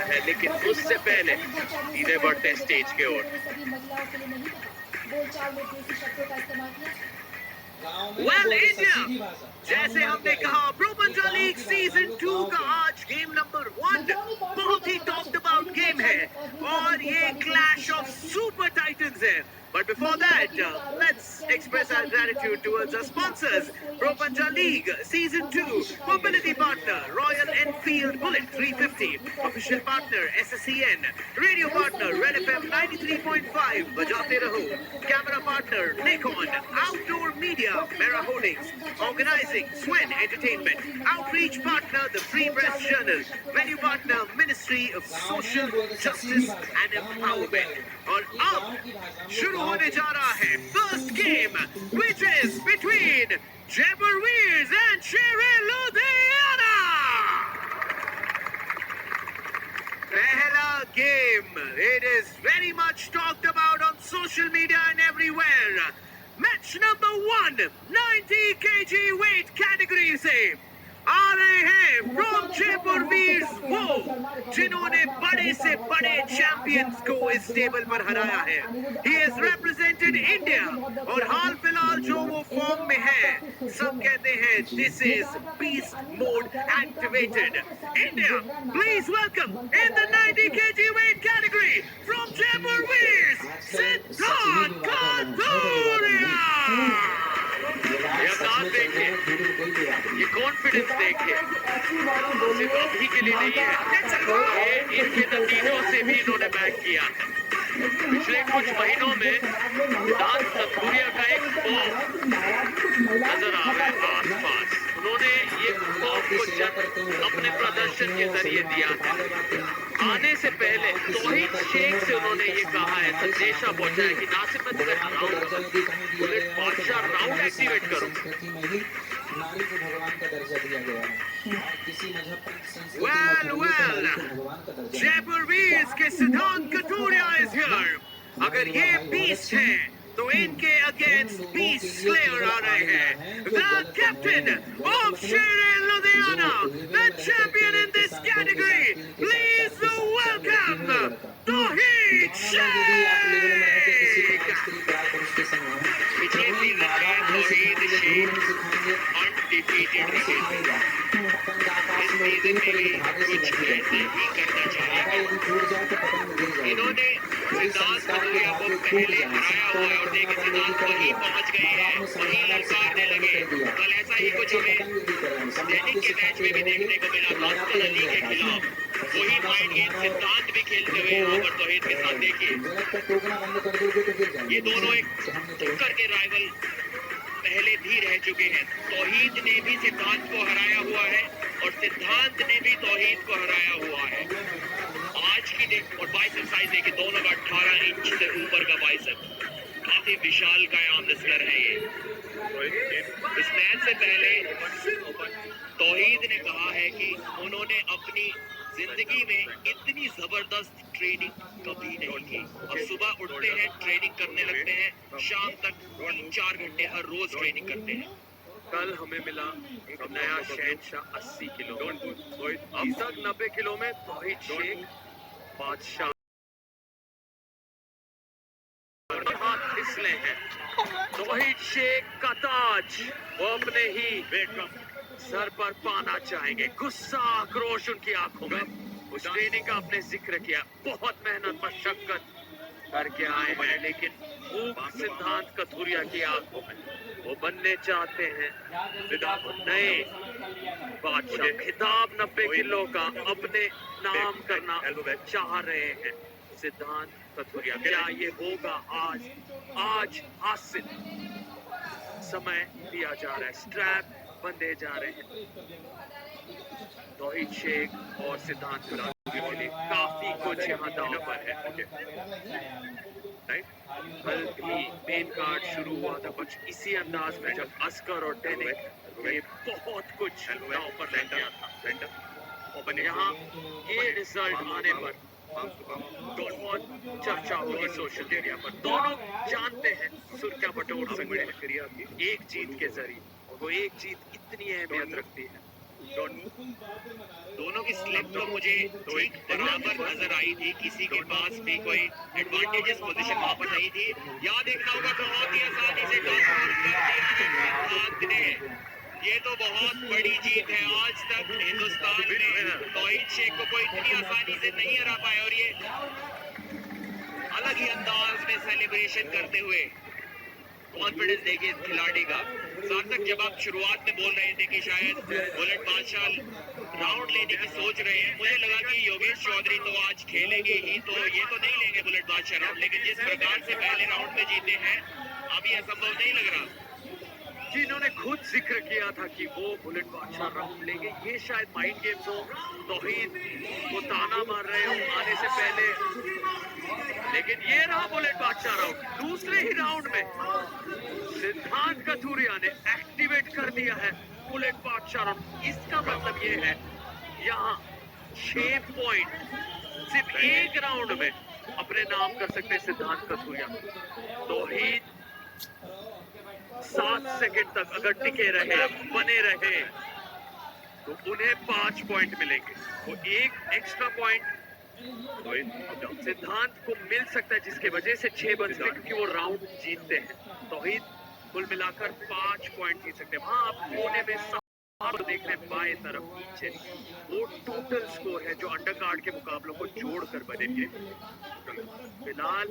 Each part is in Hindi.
है, लेकिन उससे पहले सीधे बढ़ते हैं स्टेज के ओर। वेल इंडिया, जैसे हमने कहा, प्रो पंजाब लीग सीजन 2 का आज गेम नंबर 1 बहुत ही टॉक्ड अबाउट गेम है और ये क्लैश ऑफ सुपर टाइटंस है। But before that, let's express our gratitude towards our sponsors. Pro Punjab League Season 2, Mobility Partner, Royal Enfield Bullet 350, Official Partner, SSCN, Radio Partner, Red FM 93.5, Bajate Raho, Camera Partner, Nikon, Outdoor Media, Mera Holdings, Organizing, Swen Entertainment, Outreach Partner, The Free Press Journal, Venue Partner, Ministry of Social Justice and Empowerment. और अब शुरू होने जा रहा है first game, which is between Jaipurveers and Sher-e Ludhiana. पहला game, it is very much talked about on social media and everywhere. Match number 1, 90 kg weight category से आ रहे हैं फ्रॉम जयपुरवीर्स वो जिन्होंने बड़े से बड़े चैंपियंस को इस टेबल पर हराया है। He has represented India और हाल फिलहाल जो वो फॉर्म में है, सब कहते हैं this is beast mode activated. India, please welcome in the 90 kg weight category from Jaypurveers, Siddharth Kathuria. ये कॉन्फिडेंस देखिए, सिर्फ अभी के लिए नहीं है, ये इनके नतीजों से भी इन्होंने बैक किया है। पिछले कुछ महीनों में सिद्धार्थ कथूरिया का एक फॉर्म नजर आ रहा है आसपास। उन्होंने ये फॉर्म को अपने प्रदर्शन के जरिए दिया है। आने से पहले तौहीद शेख से उन्होंने ये कहा है, संदेशा पहुंचाया कि ना सिर्फ मैं तुम्हें हराऊंगा, बुलेट बादशाह राउंड एक्टिवेट करूंगा। नारी को भगवान का दर्जा दिया गया है। किसी मजहब पर जयपुरवीर्स के सिद्धार्थ कथूरिया इज हियर। अगर ये बीस्ट है तो इनके अगेंस्ट बीस्ट स्लेयर आ रहे हैं। The captain of Sher-e Ludhiana, the champion in this category. Please welcome Tauheed Sheikh. पिछले सीजन में तौहीद शेख अनडिफीटेड थे। इस सीजन में भी कुछ ऐसे ही करना चाहेंगे। इन्होंने सिद्धार्थ कथूरिया को पहले हराया हुआ है और देखिए सिद्धार्थ वहीं पहुंच गए हैं, वहीं ललकारने लगे। कल ऐसा ही कुछ हमें दैनिक के मैच में भी देखने को मिला लॉस्टर अली के खिलाफ। वही माइंड गेम सिद्धांत भी खेलते हुए यहाँ पर तौहीद के साथ देखिए। ये दोनों एक टक्कर के राइवल पहले भी रह चुके हैं। तौहीद ने भी सिद्धांत को हराया हुआ है और सिद्धांत ने भी तौहीद को हराया हुआ है। आज की देख और बाइसेप साइज देखिए, दोनों का 18 इंच से ऊपर का बाइसेप, काफी विशाल कायाम नस्लर है ये। इस मैच से पहले तौहीद ने कहा है कि उन्होंने अपनी जिंदगी में इतनी जबरदस्त ट्रेनिंग कभी नहीं की। अब सुबह उठते हैं, ट्रेनिंग करने लगते हैं, शाम तक 3-4 घंटे हर रोज ट्रेनिंग करते हैं। कल हमें मिला एक नया शहंशाह 80 किलो, अब तक 90 किलो में तौहीद शेख बादशाह हाथ फिसले हैं। तौहीद शेख का ताज वो अपने ही सर पर पाना चाहेंगे। गुस्सा आक्रोश उनकी आंखों में। उस ट्रेनिंग का आपने जिक्र किया, बहुत मेहनत मशक्कत करके आए हैं, लेकिन वो सिद्धांत कथूरिया की आंखों में वो बनने चाहते हैं नए बादशाह। खिताब 90 किलो का अपने नाम करना चाह रहे हैं सिद्धांत कथूरिया। क्या ये होगा आज हासिल? समय दिया जा रहा है, स्ट्रैप बंधे जा रहे हैं। तौहीद शेख और सिद्धांत के लिए काफी कुछ यहाँ दांव पर है। कल भी मेन कार्ड शुरू हुआ था कुछ इसी अंदाज में, जब अस्कर और डेनिक ये बहुत कुछ दांव पर लग गया था। यहाँ ये रिजल्ट आने पर बहुत चर्चा होगी सोशल मीडिया पर। दोनों जानते हैं सुर्खियां बटोर सकते हैं एक जीत के जरिए। वो एक जीत इतनी अहमियत रखती है, दोनों की स्लिप तो मुझे ठीक बराबर नजर आई थी, किसी के पास भी कोई एडवांटेजेस पोजीशन वहां पर नहीं थी। याद देखना होगा, बहुत ही आसानी से टॉप कर दिया है सिद्धांत ने। ये तो बहुत बड़ी जीत है। आज तक हिंदुस्तान ने तौहीद शेख को कोई इतनी आसानी से नहीं हरा पाया, और ये अलग ही अंदाज में सेलिब्रेशन करते हुए कॉन्फिडेंस देखिए इस खिलाड़ी का। सार्थक, जब आप शुरुआत में बोल रहे थे कि शायद बुलेट बादशाह राउंड लेने की सोच रहे हैं, मुझे लगा कि योगेश चौधरी तो आज खेलेंगे ही, तो ये तो नहीं लेंगे बुलेट बादशाह राउंड, लेकिन जिस प्रकार से पहले राउंड में जीते हैं, अब ये संभव नहीं लग रहा। जिन्होंने खुद जिक्र किया था कि वो बुलेट बादशाह राउंड लेंगे, ये शायद माइंड गेम्स हो, तौहीद को ताना मार रहे हो आने से पहले, लेकिन ये रहा बुलेट बादशाह राउंड। दूसरे ही राउंड में सिद्धांत कथूरिया ने एक्टिवेट कर दिया है बुलेट बादशाह राउंड। इसका मतलब ये है यहाँ 6 पॉइंट सिर्फ एक राउंड में अपने नाम कर सकते सिद्धांत कथूरिया। तौहीद 7 सेकंड तक अगर टिके रहे, बने रहे, तो उन्हें 5 पॉइंट मिलेंगे। वो एक एक्स्ट्रा पॉइंट सिद्धांत को मिल सकता है, जिसके वजह से 6 बन सकते, क्योंकि वो राउंड जीतते हैं। तौहीद कुल मिलाकर 5 पॉइंट जीत सकते हैं। वहां आप कोने में आप देख रहे हैं बाएं तरफ नीचे, वो टोटल स्कोर है जो अंडर कार्ड के मुकाबलों को जोड़कर बनेंगे। फिलहाल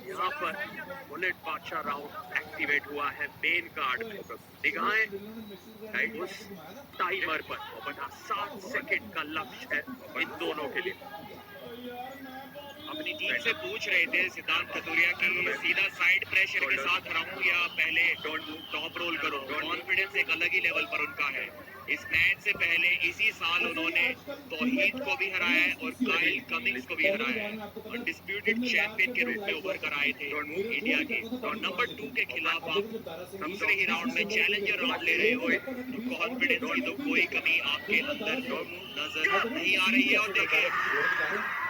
यहाँ पर बुलेट बादशाह राउंड एक्टिवेट हुआ है मेन कार्ड में। निगाहें उस टाइमर पर, और 7 सेकंड का लक्ष्य है इन दोनों के लिए। अपनी टीम से पूछ रहे थे सिद्धांत कथूरिया कि सीधा साइड प्रेशर के साथ हराऊं या पहले टॉप रोल करूं। कॉन्फिडेंस एक अलग ही लेवल पर उनका है। इस मैच से पहले इसी साल उन्होंने तौहीद को भी हराया है और काइल कमिंग्स को भी हराया है। अनडिस्प्यूटेड चैंपियन के रूप में उभर कर आए थे इंडिया के, और नंबर 2 के खिलाफ आप दूसरे ही राउंड में चैलेंजर राउंड ले रहे हो, तो कॉन्फिडेंस की तो कोई कमी आपके अंदर नजर नहीं आ रही है। और देखिए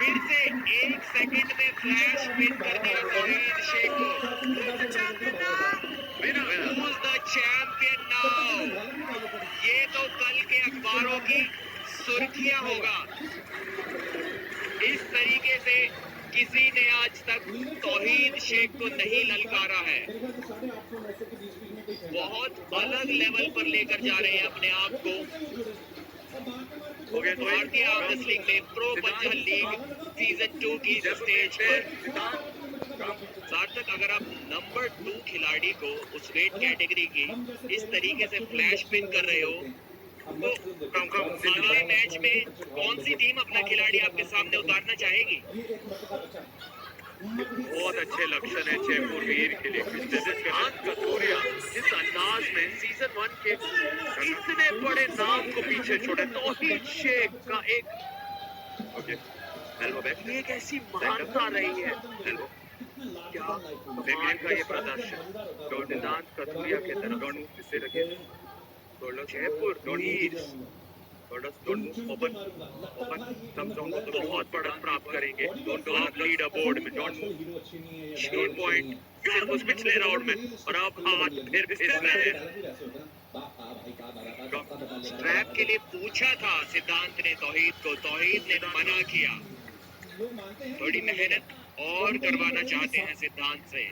फिर से 1 सेकंड में फ्लैश पिन कर दिया तौहीद शेख को। Who's the champion now? ये तो कल के अखबारों की सुर्खियां होगा। इस तरीके से किसी ने आज तक तौहीद शेख को नहीं ललकारा है। बहुत अलग लेवल पर लेकर जा रहे हैं अपने आप को। भारतीय आर्म रेसलिंग में प्रो पंजाब लीग सीजन 2 की स्टेज पर सार्थक, अगर आप नंबर 2 खिलाड़ी को उस वेट कैटेगरी की इस तरीके से फ्लैश पिन कर रहे हो, तो अगले मैच में कौन सी टीम अपना खिलाड़ी आपके सामने उतारना चाहेगी? बहुत अच्छे लक्षण है जयपुर वीर के लिए। सिद्धांत कथूरिया जिस अंदाज में सीजन 1 के इतने बड़े नाम को पीछे छोड़े, तौहीद शेख का एक एक ऐसी महानता रही है। क्या कमाल का ये प्रदर्शन सिद्धांत कथूरिया के तरफ। जयपुर वीर बहुत बड़ा प्राप्त करेंगे। आप लीडर बोर्ड में 6 पॉइंट सिर्फ उस पिछले राउंड में, और अब हाथ फिर फिस रहे हैं। स्ट्रैप के लिए पूछा था सिद्धांत ने तौहीद को, तौहीद ने मना किया। थोड़ी मेहनत और करवाना चाहते हैं सिद्धांत से।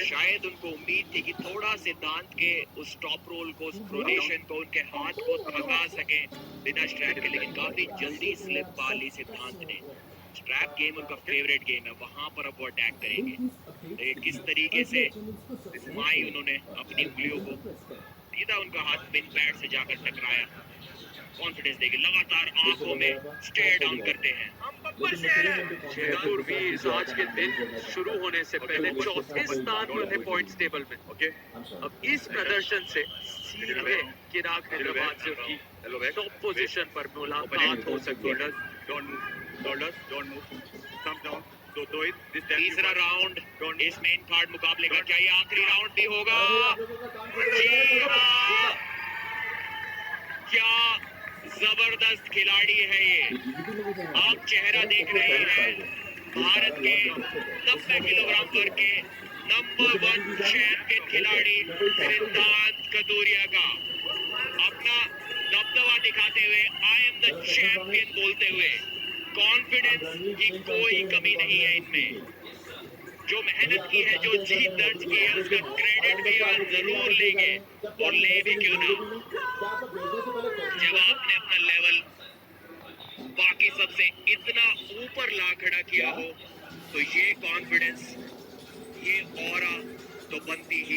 शायद उनको उम्मीद थी कि थोड़ा सिद्धांत के उस टॉप रोल को, उस प्रोनेशन को, उनके हाथ को थका सके बिना स्ट्रैप के, लेकिन काफी जल्दी स्लिप पा ली सिद्धांत ने। स्ट्रैप गेम उनका फेवरेट गेम है, वहां पर अब वो अटैक करेंगे। किस तरीके से घुमाई उन्होंने अपनी उंगलियों को, सीधा उनका हाथ पिन पैड से जाकर टकराया। कॉन्फिडेंस देगी, लगातार आंखों में स्टेयर डाउन करते हैं। जयपुर वीर आज के दिन शुरू होने से पहले चौथे स्थान पर थे पॉइंट्स टेबल में। अब इस प्रदर्शन से सीधे चिराग हैदराबाद से उनकी टॉप पोजीशन पर मुलाकात हो सकती है। तीसरा राउंड इस मेन कार्ड मुकाबले का, क्या ये आखिरी राउंड भी होगा? जी हाँ, क्या जबरदस्त खिलाड़ी है ये। आप चेहरा देख रहे हैं भारत के 90 किलोग्राम वर्ग के नंबर 1 चैंपियन खिलाड़ी सिद्धांत कथूरिया का। अपना दबदबा दिखाते हुए आई एम द चैंपियन बोलते हुए कॉन्फिडेंस की कोई कमी नहीं है इनमें। जो मेहनत की है, जो जीत दर्ज की है, उसका क्रेडिट भी आज जरूर लेंगे और ले भी क्यों ना। जब आपने अपना लेवल बाकी सबसे इतना ऊपर ला खड़ा किया हो तो ये कॉन्फिडेंस, ये ऑरा तो बनती ही